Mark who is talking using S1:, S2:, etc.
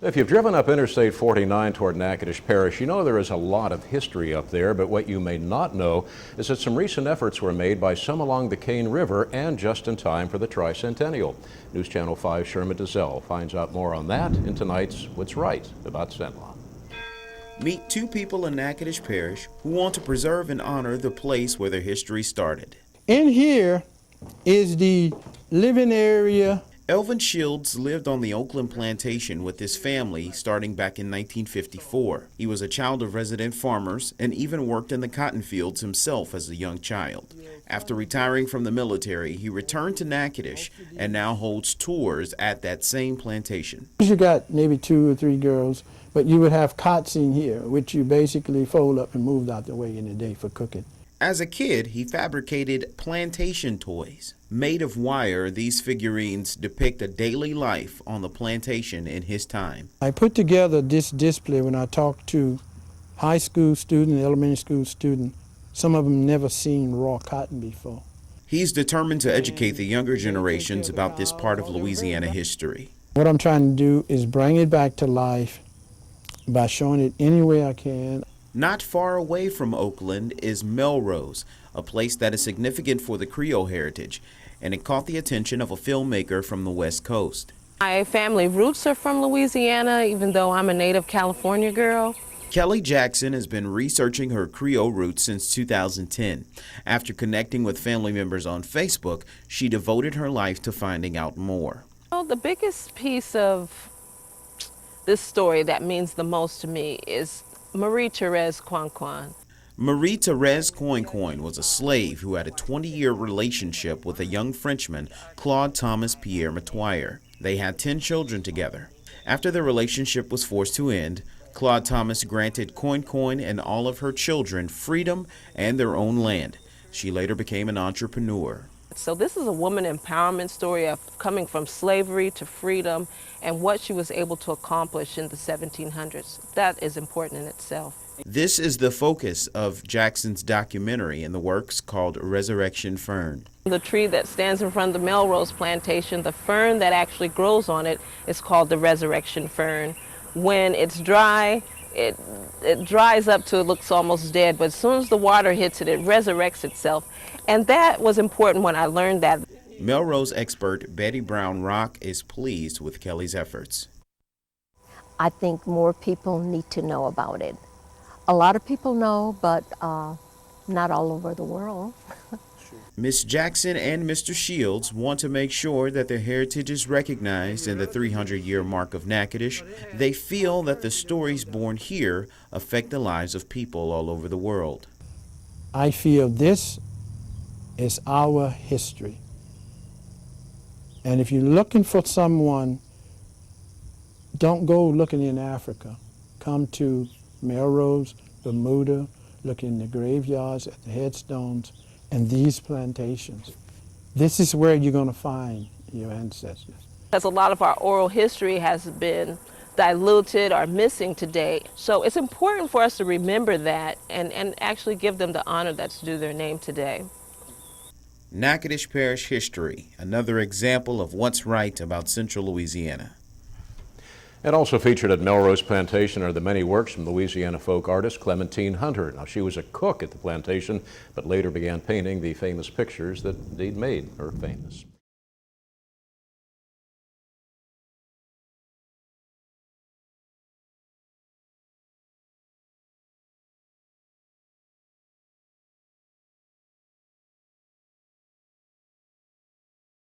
S1: If you've driven up Interstate 49 toward Natchitoches Parish, you know there is a lot of history up there, but what you may not know is that some recent efforts were made by some along the Cane River and just in time for the TriCentennial. News Channel 5's Sherman Dizelle finds out more on that in tonight's What's Right About Centennial.
S2: Meet two people in Natchitoches Parish who want to preserve and honor the place where their history started.
S3: In here is the living area.
S2: Elvin Shields lived on the Oakland plantation with his family starting back in 1954. He was a child of resident farmers and even worked in the cotton fields himself as a young child. After retiring from the military, he returned to Natchitoches and now holds tours at that same plantation.
S3: You got maybe 2 or 3 girls, but you would have cots in here, which you basically fold up and moved out the way in the day for cooking.
S2: As a kid, he fabricated plantation toys. Made of wire, these figurines depict a daily life on the plantation in his time.
S3: I put together this display when I talked to high school students, elementary school students. Some of them never seen raw cotton before.
S2: He's determined to educate the younger generations about this part of Louisiana history.
S3: What I'm trying to do is bring it back to life by showing it any way I can.
S2: Not far away from Oakland is Melrose, a place that is significant for the Creole heritage, and it caught the attention of a filmmaker from the West Coast.
S4: My family roots are from Louisiana, even though I'm a native California girl.
S2: Kelly Jackson has been researching her Creole roots since 2010. After connecting with family members on Facebook, she devoted her life to finding out more.
S4: Well, the biggest piece of this story that means the most to me is Marie-Therese Coin.
S2: Marie-Therese Coin was a slave who had a 20-year relationship with a young Frenchman, Claude Thomas Pierre Matoyer. They had 10 children together. After their relationship was forced to end, Claude Thomas granted Coin and all of her children freedom and their own land. She later became an entrepreneur.
S4: So this is a woman empowerment story of coming from slavery to freedom and what she was able to accomplish in the 1700s. That is important in itself.
S2: This is the focus of Jackson's documentary in the works called Resurrection Fern.
S4: The tree that stands in front of the Melrose plantation, the fern that actually grows on it is called the Resurrection Fern. When it's dry, it dries up to it looks almost dead, but as soon as the water hits it, it resurrects itself. And that was important when I learned that.
S2: Melrose expert Betty Brown Rock is pleased with Kelly's efforts.
S5: I think more people need to know about it. A lot of people know, but not all over the world.
S2: Miss Jackson and Mr. Shields want to make sure that their heritage is recognized in the 300-year mark of Natchitoches. They feel that the stories born here affect the lives of people all over the world.
S3: I feel this is our history. And if you're looking for someone, don't go looking in Africa. Come to Melrose, Bermuda, look in the graveyards, at the headstones, and these plantations. This is where you're going to find your ancestors.
S4: Because a lot of our oral history has been diluted or missing today. So it's important for us to remember that and actually give them the honor that's due their name today.
S2: Natchitoches Parish history, another example of what's right about Central Louisiana.
S1: And also featured at Melrose Plantation are the many works from Louisiana folk artist Clementine Hunter. Now, she was a cook at the plantation, but later began painting the famous pictures that indeed made her famous.